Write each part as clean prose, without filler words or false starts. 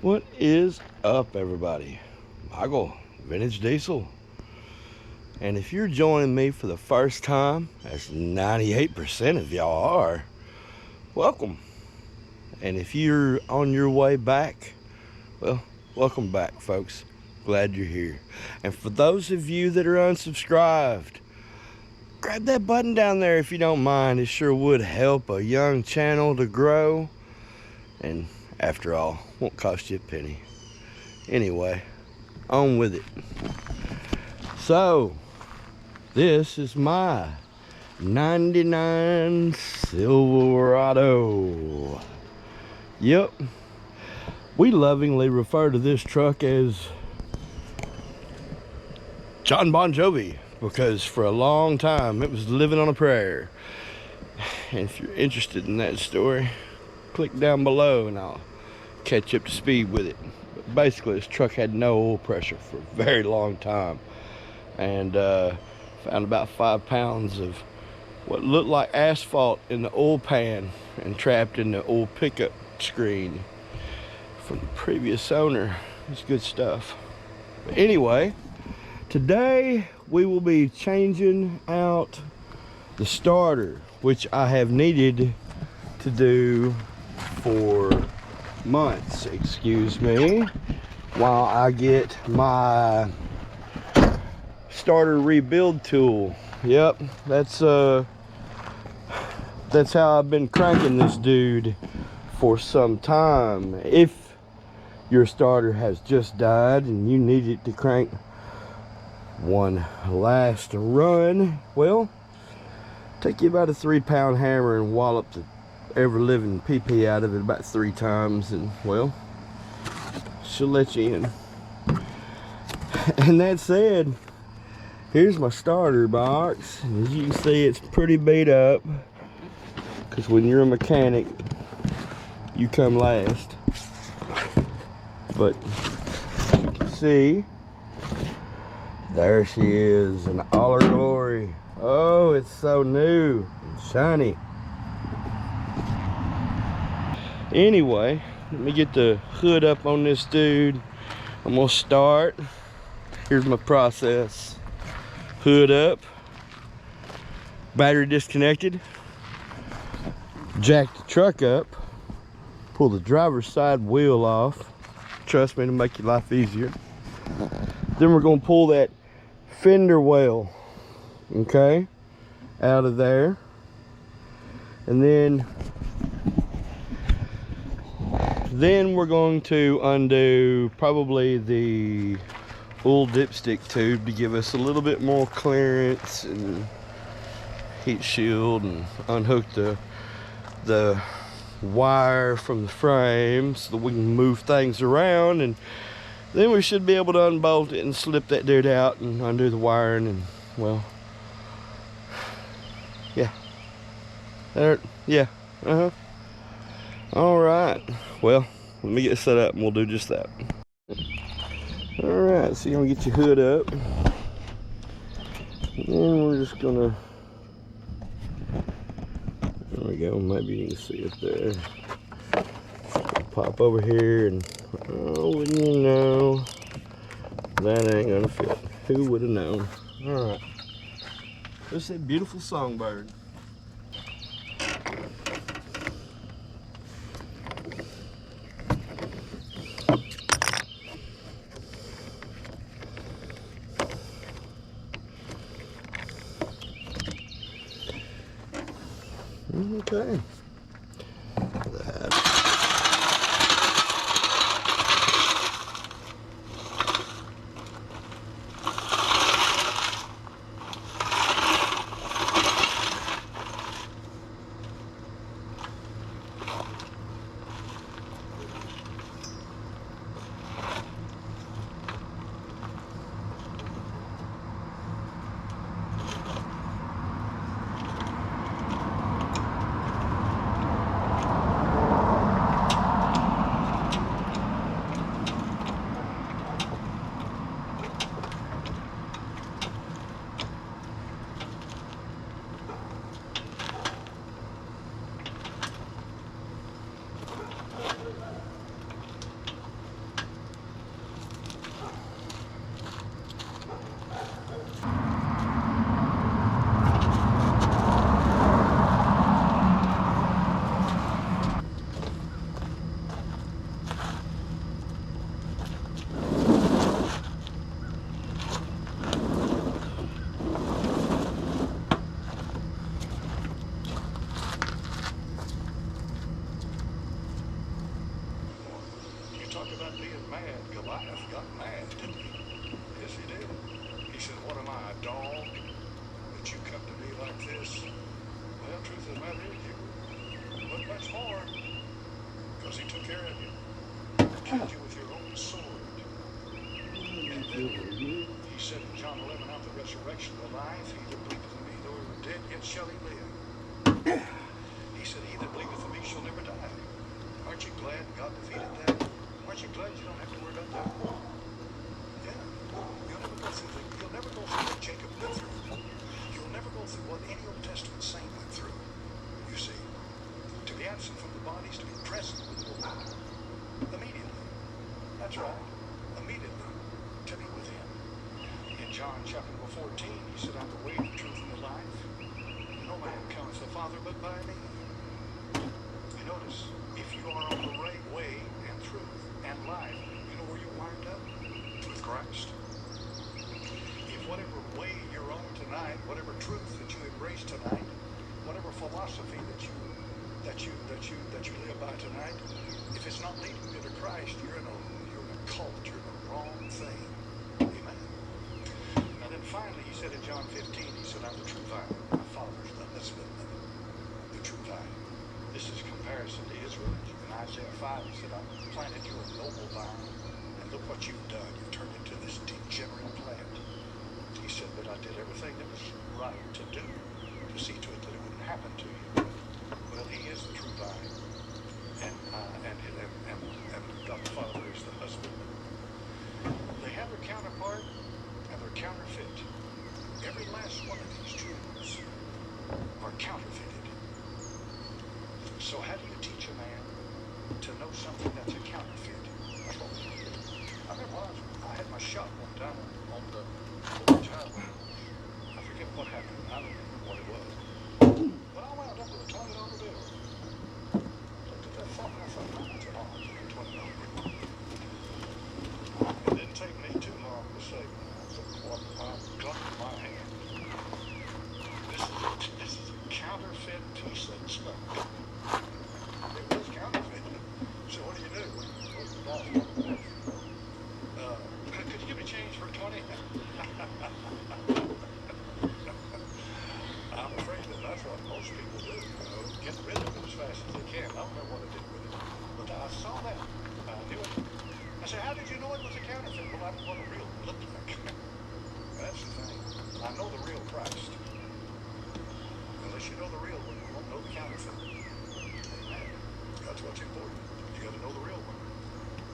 What is up, everybody? Michael, Vintage Diesel. And if you're joining me for the first time, as 98% of y'all are, welcome. And if you're on your way back, well, welcome back, folks. Glad you're here. And for those of you that are unsubscribed, grab that button down there if you don't mind. It sure would help a young channel to grow. And after all, won't cost you a penny. Anyway, on with it. So, this is my 99 Silverado. Yep. We lovingly refer to this truck as John Bon Jovi because for a long time it was living on a prayer. And if you're interested in that story, click down below and I'll catch you up to speed with it. But basically, this truck had no oil pressure for a very long time, and found about 5 pounds of what looked like asphalt in the oil pan and trapped in the oil pickup screen from the previous owner. It's good stuff. But anyway, today we will be changing out the starter, which I have needed to do for months, excuse me, while I get my starter rebuild tool. Yep, that's how I've been cranking this dude for some time. If your starter has just died and you need it to crank one last run, well, take you about a 3-pound hammer and wallop the ever living pee out of it about 3 times, and well, she'll let you in. And that said, here's my starter box. As you can see, it's pretty beat up because when you're a mechanic you come last. But as you can see, there she is in all her glory. Oh, it's so new and shiny. Anyway, let me get the hood up on this dude. I'm gonna start. Here's my process. Hood up, battery disconnected, jack the truck up, pull the driver's side wheel off. Trust me, to make your life easier. Then we're gonna pull that fender well, okay, out of there. And then we're going to undo probably the oil dipstick tube to give us a little bit more clearance and heat shield, and unhook the wire from the frame so that we can move things around, and then we should be able to unbolt it and slip that dude out and undo the wiring, and well, yeah, there, yeah, all right, well, let me get set up and we'll do just that. All right, so you're gonna get your hood up, and then we're just gonna, there we go, maybe you can see it there. Pop over here, and oh, wouldn't you know, that ain't gonna fit. Who would have known? All right, there's that beautiful songbird. Okay. That. talk about being mad. Goliath got mad, didn't he? Yes, he did. He said, what am I, a dog, that you come to me like this? Well, truth of the matter is, you look much more, because he took care of you. Killed you with your own sword. And then he said in John 11, I'm the resurrection, the life. He that believeth in me, though he were dead, yet shall he live. He said, he that believeth in me shall never die. Aren't you glad God defeated that? Aren't you glad you don't have to worry about that? Yeah. You'll never go through what Jacob went through. You'll never go through what any Old Testament saint went through. You see, to be absent from the body is to be present with the Lord. Immediately. That's right. Immediately. To be with him. In John chapter 14, he said, I'm the way, the truth, and the life. No man cometh to the Father but by me. You notice, if you are on the right way and truth and life, you know where you wind up? With Christ. If whatever way you're on tonight, whatever truth that you embrace tonight, whatever philosophy that you live by tonight, if it's not leading you to Christ, you're in a cult, you're in the wrong thing. Amen. And then finally, he said in John 15, he said, I'm the true vine. My Father's the husbandman. The true vine. This is a comparison to Israel. In Isaiah 5, he said, I planted you a noble vine, and look what you've done. You've turned into this degenerate plant. He said, but I did everything that was right to do to see to it that it wouldn't happen to you. Well, he is the true vine, and God the Father is the husbandman. They have their counterpart and their counterfeit. Every last one of these truths are counterfeited. So how do you teach a man to know something that's a counterfeit? That's what we do. I remember I had my shop one time on the Orange Highway. I forget what happened. I don't remember what it was. But I wound up with a $20 bill. Looked at that thought and I thought, that's an odd $20. It didn't take me too long to say, well, I'm glutting my hand. This is a counterfeit piece of stuff. It was counterfeit. So what do you do? Could you give me change for 20? I'm afraid that's what most people do. Get rid of it as fast as they can. I don't know what I did with it. But I saw that. I knew it. I said, how did you know it was a counterfeit? Well, I knew what a real one looked like. That's the thing. I know the real Christ. Unless you know the real one, you won't know the counterfeit. Amen. That's what's important. You got to know the real one.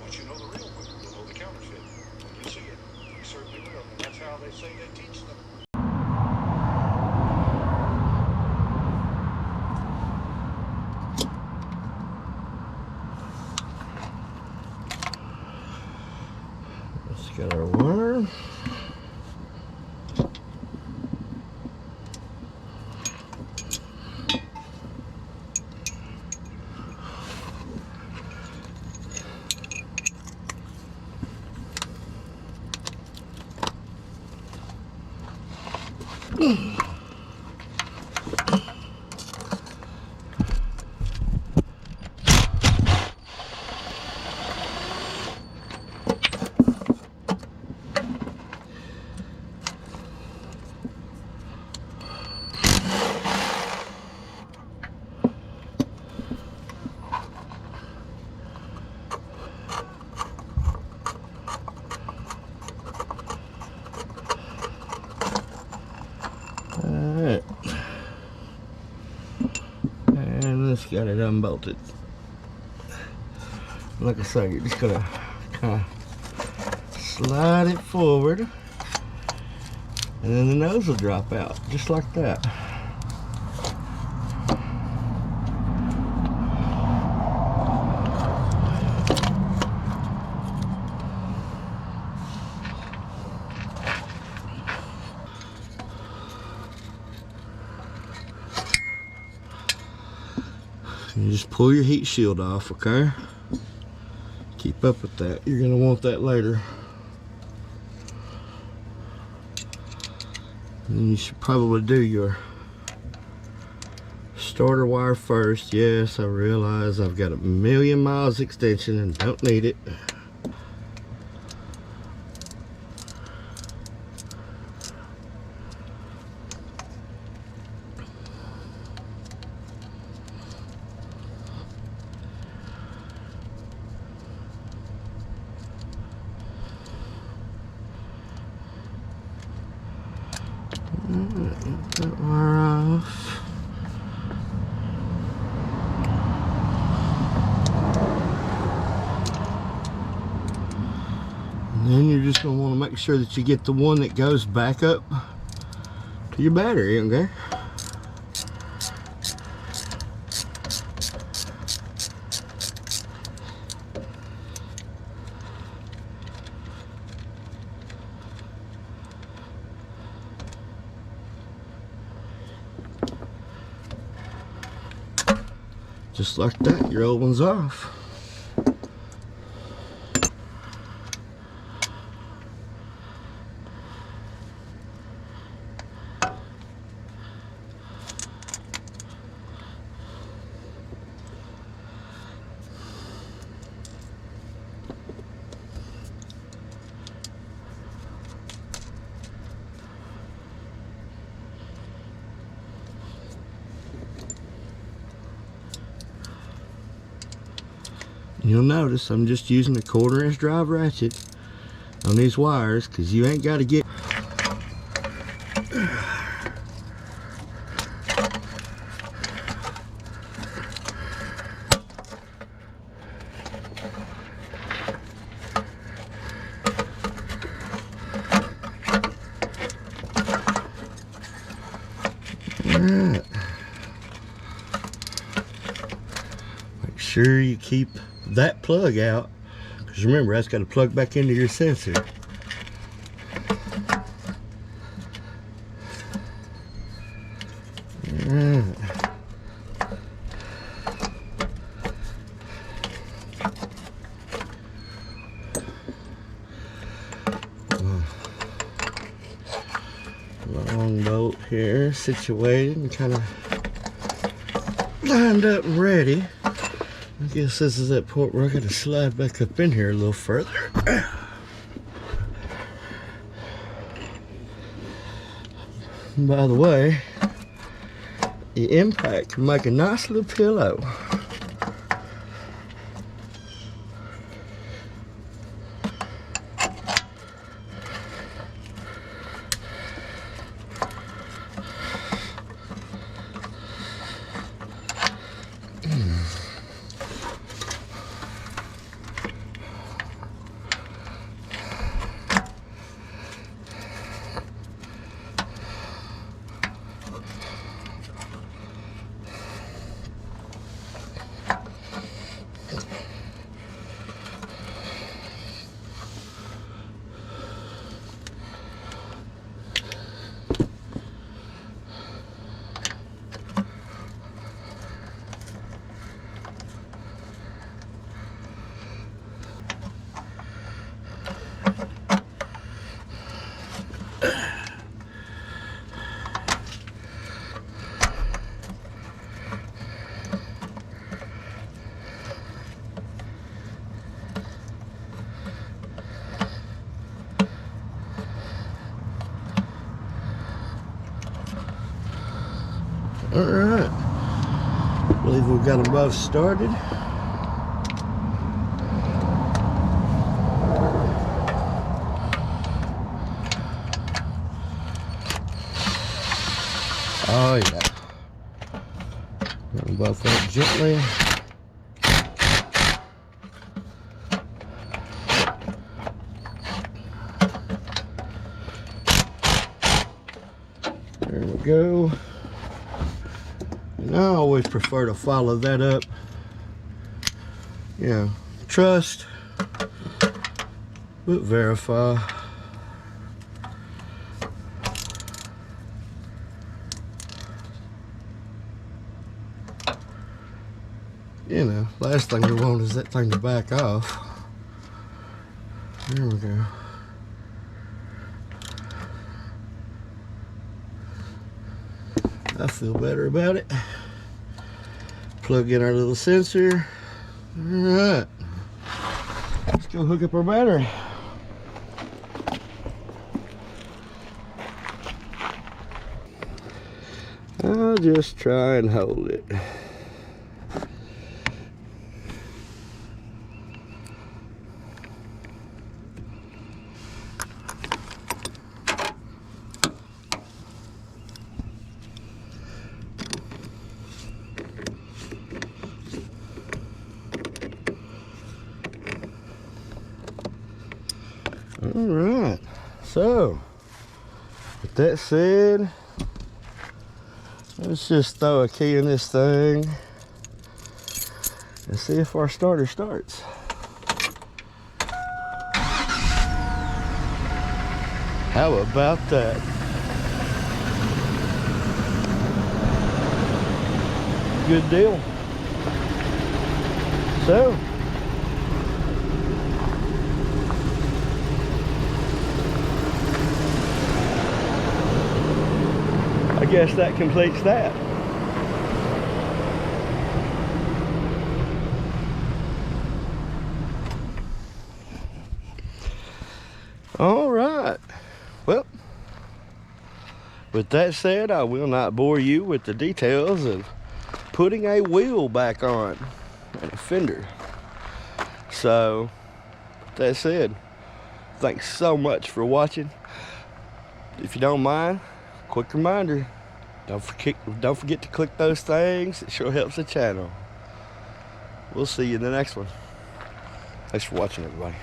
Once you know the real one, you'll know the counterfeit. When you see it, you certainly will. And that's how they say they teach them. Let's get our worm. Alright. And let's get it unbolted. Like I say, you're just gonna kind of slide it forward, and then the nose will drop out, just like that. You just pull your heat shield off, okay? Keep up with that. You're gonna want that later. And you should probably do your Starter wire first. Yes, I realize I've got 1,000,000 miles extension and don't need it. That wire off. And then you're just going to want to make sure that you get the one that goes back up to your battery, okay? Just like that, your old one's off. You'll notice I'm just using a 1/4 inch drive ratchet on these wires because you ain't got to get Alright. Make sure you keep that plug out, because remember, that's got to plug back into your sensor. Alright. Long bolt here situated and kind of lined up and ready. I guess this is that point where I got to slide back up in here a little further. By the way, the impact can make a nice little pillow. Alright, I believe we've got them both started. Oh yeah. Get them both up gently. There we go. And I always prefer to follow that up. Yeah, trust, but verify. You know, last thing we want is that thing to back off. There we go. I feel better about it. Plug in our little sensor. Alright. Let's go hook up our battery. I'll just try and hold it. All right, so with that said, let's just throw a key in this thing and see if our starter starts. How about that? Good deal. So, I guess that completes that. All right. Well, with that said, I will not bore you with the details of putting a wheel back on and a fender. So, with that said, thanks so much for watching. If you don't mind, quick reminder, don't forget to click those things. It sure helps the channel. We'll see you in the next one. Thanks for watching, everybody.